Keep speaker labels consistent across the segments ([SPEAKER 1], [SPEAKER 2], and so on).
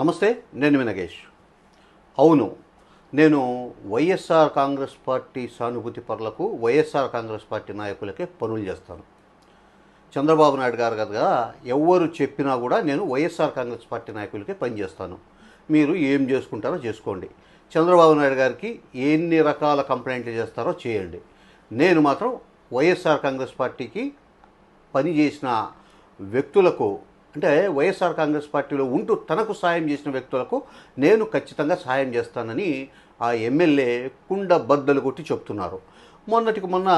[SPEAKER 1] నమస్తే, నేను మీ నగేష్. అవును, నేను వైఎస్ఆర్ కాంగ్రెస్ పార్టీ సానుభూతి పరులకు, వైఎస్ఆర్ కాంగ్రెస్ పార్టీ నాయకులకే పనులు చేస్తాను. చంద్రబాబు నాయుడు గారు కదా, ఎవరు చెప్పినా కూడా నేను వైఎస్ఆర్ కాంగ్రెస్ పార్టీ నాయకులకే పనిచేస్తాను. మీరు ఏం చేసుకుంటారో చేసుకోండి. చంద్రబాబు నాయుడు గారికి ఎన్ని రకాల కంప్లైంట్లు చేస్తారో చేయండి. నేను మాత్రం వైఎస్ఆర్ కాంగ్రెస్ పార్టీకి పనిచేసిన వ్యక్తులకు, అంటే వైఎస్ఆర్ కాంగ్రెస్ పార్టీలో ఉంటూ తనకు సాయం చేసిన వ్యక్తులకు నేను ఖచ్చితంగా సాయం చేస్తానని ఆ ఎమ్మెల్యే కుండ బద్దలు కొట్టి చెప్తున్నారు. మొన్నటికి మొన్న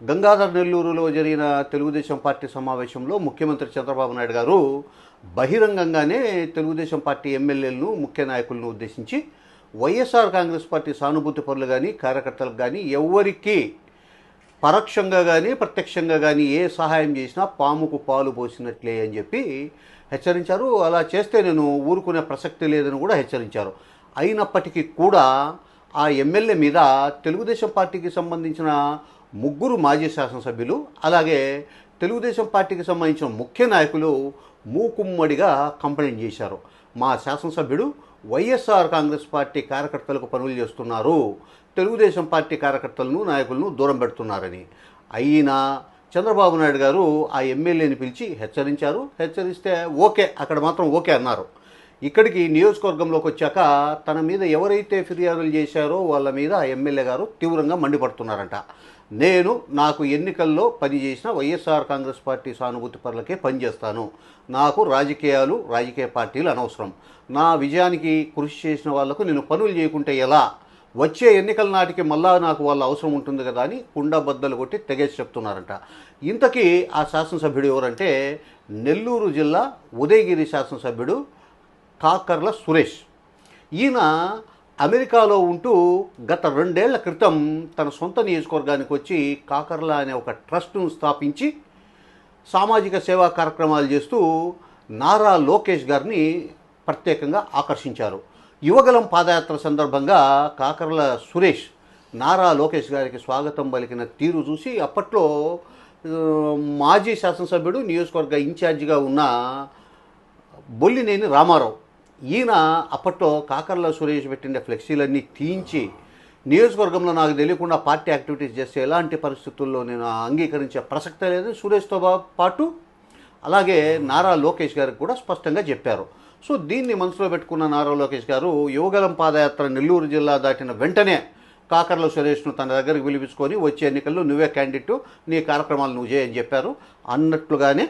[SPEAKER 1] గంగాధర్ నెల్లూరులో జరిగిన తెలుగుదేశం పార్టీ సమావేశంలో ముఖ్యమంత్రి చంద్రబాబు నాయుడు గారు బహిరంగంగానే తెలుగుదేశం పార్టీ ఎమ్మెల్యేలను, ముఖ్య నాయకులను ఉద్దేశించి వైఎస్ఆర్ కాంగ్రెస్ పార్టీ సానుభూతి పరులు కానీ, కార్యకర్తలకు కానీ ఎవరికి పరోక్షంగా కానీ ప్రత్యక్షంగా కానీ ఏ సహాయం చేసినా పాముకు పాలు పోసినట్లే అని చెప్పి హెచ్చరించారు. అలా చేస్తే నేను ఊరుకునే ప్రసక్తి లేదని కూడా హెచ్చరించారు. అయినప్పటికీ కూడా ఆ ఎమ్మెల్యే మీద తెలుగుదేశం పార్టీకి సంబంధించిన 3 మాజీ శాసనసభ్యులు, అలాగే తెలుగుదేశం పార్టీకి సంబంధించిన ముఖ్య నాయకులు మూకుమ్మడిగా కంప్లైంట్ చేశారు. మా శాసనసభ్యుడు వైఎస్ఆర్ కాంగ్రెస్ పార్టీ కార్యకర్తలకు పనులు చేస్తున్నారు, తెలుగుదేశం పార్టీ కార్యకర్తలను, నాయకులను దూరం పెడుతున్నారని. అయినా చంద్రబాబు నాయుడు గారు ఆ ఎమ్మెల్యేని పిలిచి హెచ్చరించారు. హెచ్చరిస్తే ఓకే, అక్కడ మాత్రం ఓకే అన్నారు. ఇక్కడికి నియోజకవర్గంలోకి వచ్చాక తన మీద ఎవరైతే ఫిర్యాదులు చేశారో వాళ్ళ మీద ఆ ఎమ్మెల్యే గారు తీవ్రంగా మండిపడుతున్నారంట. నాకు ఎన్నికల్లో పనిచేసిన వైఎస్ఆర్ కాంగ్రెస్ పార్టీ సానుభూతి పరులకే పనిచేస్తాను. నాకు రాజకీయాలు, రాజకీయ పార్టీలు అనవసరం. నా విజయానికి కృషి చేసిన వాళ్లకు నేను పనులు చేయకుంటే ఎలా? వచ్చే ఎన్నికల నాటికి మళ్ళా నాకు వాళ్ళ అవసరం ఉంటుంది కదా అని కుండ బద్దలు కొట్టి తెగేసి చెప్తున్నారంట. ఇంతకీ ఆ శాసనసభ్యుడు ఎవరంటే నెల్లూరు జిల్లా ఉదయగిరి శాసనసభ్యుడు కాకర్ల సురేష్. ఈయన అమెరికాలో ఉంటూ గత 2 ఏళ్ల క్రితం తన సొంత నియోజకవర్గానికి వచ్చి కాకర్ల అనే ఒక ట్రస్టును స్థాపించి సామాజిక సేవా కార్యక్రమాలు చేస్తూ నారా లోకేష్ గారిని ప్రత్యేకంగా ఆకర్షించారు. యువగలం పాదయాత్ర సందర్భంగా కాకర్ల సురేష్ నారా లోకేష్ గారికి స్వాగతం పలికిన తీరు చూసి అప్పట్లో మాజీ శాసనసభ్యుడు, నియోజకవర్గ ఇన్ఛార్జిగా ఉన్న బొల్లినేని రామారావు, ఈయన అప్పట్లో కాకర్ల సురేష్ పెట్టిన ఫ్లెక్సీలన్నీ తీయించి నియోజకవర్గంలో నాకు తెలియకుండా పార్టీ యాక్టివిటీస్ చేస్తే ఎలాంటి పరిస్థితుల్లో నేను అంగీకరించే ప్రసక్తే లేదని సురేష్తో పాటు అలాగే నారా లోకేష్ గారికి కూడా స్పష్టంగా చెప్పారు. సో దీన్ని మనసులో పెట్టుకున్న నారా లోకేష్ గారు యువగలం పాదయాత్ర నెల్లూరు జిల్లా దాటిన వెంటనే కాకర్ల సురేష్ను తన దగ్గరికి పిలిపించుకొని వచ్చే ఎన్నికల్లో నువ్వే క్యాండిడేట్, నీ కార్యక్రమాలు నువ్వు చేయని చెప్పారు. అన్నట్లుగానే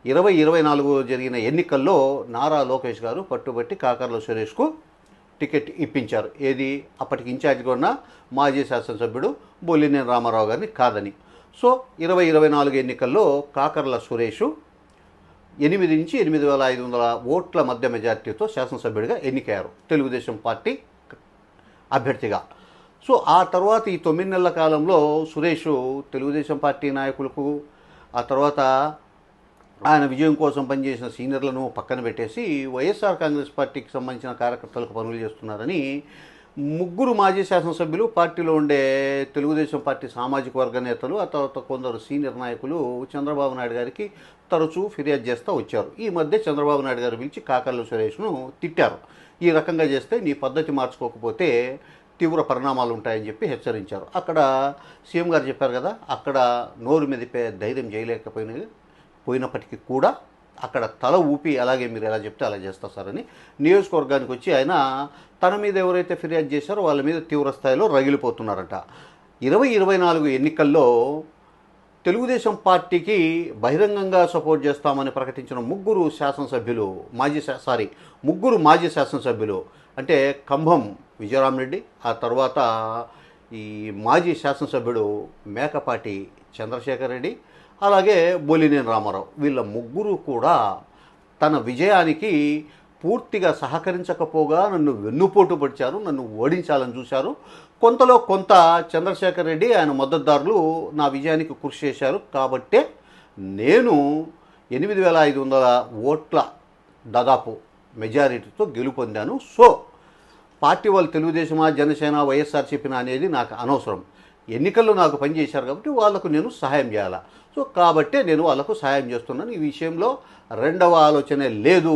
[SPEAKER 1] 2024 జరిగిన ఎన్నికల్లో నారా లోకేష్ గారు పట్టుబట్టి కాకర్ల సురేష్కు టికెట్ ఇప్పించారు. ఏది, అప్పటికి ఇన్ఛార్జిగా ఉన్న మాజీ శాసనసభ్యుడు బొల్లినేని రామారావు గారిని కాదని. సో 2024 ఎన్నికల్లో కాకర్ల సురేష్ 8 నుంచి 8,500 ఓట్ల మధ్య మెజార్టీతో శాసనసభ్యుడిగా ఎన్నికయ్యారు తెలుగుదేశం పార్టీ అభ్యర్థిగా. సో ఆ తర్వాత ఈ 9 నెలల కాలంలో సురేష్ తెలుగుదేశం పార్టీ నాయకులకు, ఆ తర్వాత ఆయన విజయం కోసం పనిచేసిన సీనియర్లను పక్కన పెట్టేసి వైఎస్ఆర్ కాంగ్రెస్ పార్టీకి సంబంధించిన కార్యకర్తలకు పనులు చేస్తున్నారని 3 మాజీ శాసనసభ్యులు, పార్టీలో ఉండే తెలుగుదేశం పార్టీ సామాజిక వర్గ నేతలు, ఆ తర్వాత కొందరు సీనియర్ నాయకులు చంద్రబాబు నాయుడు గారికి తరచూ ఫిర్యాదు చేస్తూ వచ్చారు. ఈ మధ్య చంద్రబాబు నాయుడు గారు పిలిచి కాకర్ల సురేష్ను తిట్టారు. ఈ రకంగా చేస్తే నీ పద్ధతి మార్చుకోకపోతే తీవ్ర పరిణామాలు ఉంటాయని చెప్పి హెచ్చరించారు. అక్కడ సీఎం గారు చెప్పారు కదా, అక్కడ నోరు మెదిపే ధైర్యం చేయలేకపోయినప్పటికీ కూడా అక్కడ తల ఊపి అలాగే మీరు ఎలా చెప్తే అలా చేస్తా సార్ అని నియోజకవర్గానికి వచ్చి ఆయన తన మీద ఎవరైతే ఫిర్యాదు చేశారో వాళ్ళ మీద తీవ్ర స్థాయిలో రగిలిపోతున్నారట. 2024 ఎన్నికల్లో తెలుగుదేశం పార్టీకి బహిరంగంగా సపోర్ట్ చేస్తామని ప్రకటించిన 3 శాసనసభ్యులు, 3 మాజీ శాసనసభ్యులు అంటే కంభం విజయరామరెడ్డి, ఆ తర్వాత ఈ మాజీ శాసనసభ్యుడు మేకపాటి చంద్రశేఖర్ రెడ్డి, అలాగే బొల్లినేని రామారావు, వీళ్ళ 3 కూడా తన విజయానికి పూర్తిగా సహకరించకపోగా నన్ను వెన్నుపోటు పడిచారు, నన్ను ఓడించాలని చూశారు. కొంతలో కొంత చంద్రశేఖర్ రెడ్డి, ఆయన మద్దతుదారులు నా విజయానికి కృషి చేశారు. కాబట్టే నేను 8,500 ఓట్ల దాదాపు మెజారిటీతో గెలుపొందాను. సో పార్టీ వాళ్ళు తెలుగుదేశమా, జనసేన, వైఎస్ఆర్సీపీ అనేది నాకు అనవసరం. ఎన్నికల్లో నాకు పనిచేశారు కాబట్టి వాళ్లకు నేను సహాయం చేయాలి. సో కాబట్టే నేను వాళ్ళకు సహాయం చేస్తున్నాను. ఈ విషయంలో రెండవ ఆలోచనే లేదు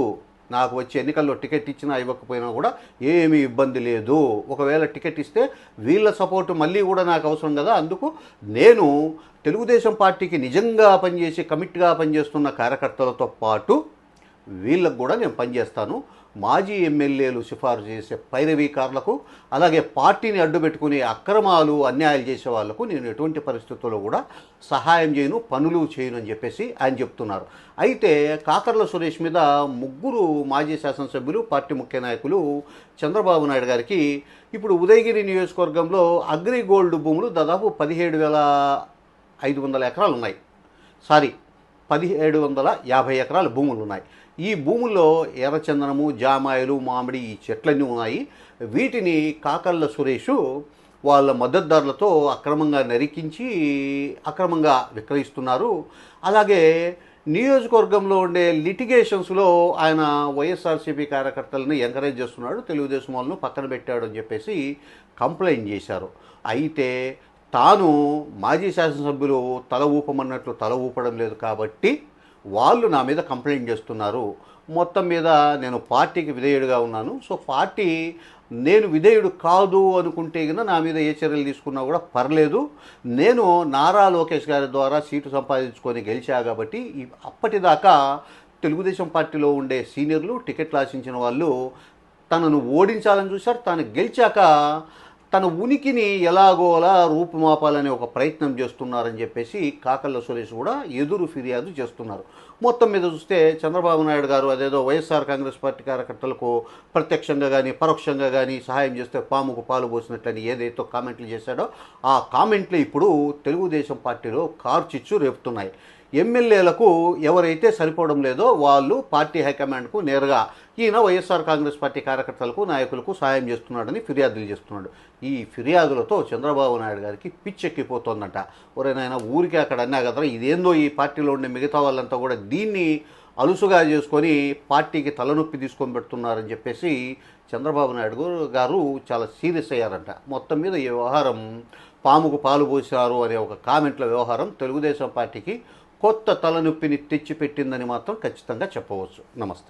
[SPEAKER 1] నాకు వచ్చి ఎన్నికల్లో టికెట్ ఇచ్చినా ఇవ్వకపోయినా కూడా ఏమీ ఇబ్బంది లేదు. ఒకవేళ టికెట్ ఇస్తే వీళ్ళ సపోర్టు మళ్ళీ కూడా నాకు అవసరం కదా. అందుకు నేను తెలుగుదేశం పార్టీకి నిజంగా పనిచేసి కమిట్గా పనిచేస్తున్న కార్యకర్తలతో పాటు వీళ్ళకు కూడా నేను పనిచేస్తాను. మాజీ ఎమ్మెల్యేలు సిఫారు చేసే పైరవీకారులకు, అలాగే పార్టీని అడ్డుపెట్టుకుని అక్రమాలు అన్యాయాలు చేసే వాళ్లకు నేను ఎటువంటి పరిస్థితుల్లో కూడా సహాయం చేయను, పనులు చేయను అని చెప్పేసి ఆయన చెప్తున్నారు. అయితే కాకర్ల సురేష్ మీద ముగ్గురు మాజీ శాసనసభ్యులు, పార్టీ ముఖ్య నాయకులు చంద్రబాబు నాయుడు గారికి ఇప్పుడు ఉదయగిరి నియోజకవర్గంలో అగ్రిగోల్డ్ భూములు దాదాపు 17,500 ఎకరాలు ఉన్నాయి. 1750 ఎకరాల భూములు ఉన్నాయి. ఈ భూముల్లో ఎర్రచందనము, జామాయిలు, మామిడి ఈ చెట్లన్నీ ఉన్నాయి. వీటిని కాకర్ల సురేష్ వాళ్ళ మద్దతుదారులతో అక్రమంగా నరికించి అక్రమంగా విక్రయిస్తున్నారు. అలాగే నియోజకవర్గంలో ఉండే లిటిగేషన్స్లో ఆయన వైఎస్ఆర్సీపీ కార్యకర్తలను ఎంకరేజ్ చేస్తున్నాడు, తెలుగుదేశం వాళ్ళను పక్కన పెట్టాడు అని చెప్పేసి కంప్లైంట్ చేశారు. అయితే తాను మాజీ శాసనసభ్యులు తల ఊపమన్నట్లు తల ఊపడం లేదు కాబట్టి వాళ్ళు నా మీద కంప్లైంట్ చేస్తున్నారు. మొత్తం మీద నేను పార్టీకి విధేయుడిగా ఉన్నాను. సో పార్టీ నేను విధేయుడు కాదు అనుకుంటే కన్నా నా మీద ఏ చర్యలు తీసుకున్నా కూడా పర్లేదు. నేను నారా లోకేష్ గారి ద్వారా సీటు సంపాదించుకొని గెలిచా కాబట్టి అప్పటిదాకా తెలుగుదేశం పార్టీలో ఉండే సీనియర్లు, టికెట్లు ఆశించిన వాళ్ళు తనను ఓడించాలని చూశారు. తాను గెలిచాక తన ఉనికిని ఎలాగోలా రూపుమాపాలనే ఒక ప్రయత్నం చేస్తున్నారని చెప్పేసి కాకర్ల సురేష్ కూడా ఎదురు ఫిర్యాదు చేస్తున్నారు. మొత్తం మీద చూస్తే చంద్రబాబు నాయుడు గారు అదేదో వైఎస్ఆర్ కాంగ్రెస్ పార్టీ కార్యకర్తలకు ప్రత్యక్షంగా కానీ పరోక్షంగా కానీ సహాయం చేస్తే పాముకు పాలు పోసినట్లని ఏదైతే కామెంట్లు చేశాడో ఆ కామెంట్లు ఇప్పుడు తెలుగుదేశం పార్టీలో కార్చిచ్చు రేపుతున్నాయి. ఎమ్మెల్యేలకు ఎవరైతే సరిపోవడం లేదో వాళ్ళు పార్టీ హైకమాండ్కు నేరుగా ఈయన వైఎస్ఆర్ కాంగ్రెస్ పార్టీ కార్యకర్తలకు, నాయకులకు సహాయం చేస్తున్నాడని ఫిర్యాదులు చేస్తున్నాడు. ఈ ఫిర్యాదులతో చంద్రబాబు నాయుడు గారికి పిచ్చెక్కిపోతుందంట. నాయన ఊరికే అక్కడ అన్నా కదా, ఇదేందో ఈ పార్టీలో ఉండే మిగతా వాళ్ళంతా కూడా దీన్ని అలుసుగా చేసుకొని పార్టీకి తలనొప్పి తీసుకొని పెడుతున్నారని చెప్పేసి చంద్రబాబు నాయుడు గారు చాలా సీరియస్ అయ్యారంట. మొత్తం మీద ఈ వ్యవహారం పాముకు పాలు పోసారు అనే ఒక కామెంట్ల వ్యవహారం తెలుగుదేశం పార్టీకి కొత్త తలనొప్పిని తెచ్చిపెట్టిందని మాత్రం ఖచ్చితంగా చెప్పవచ్చు. నమస్తే.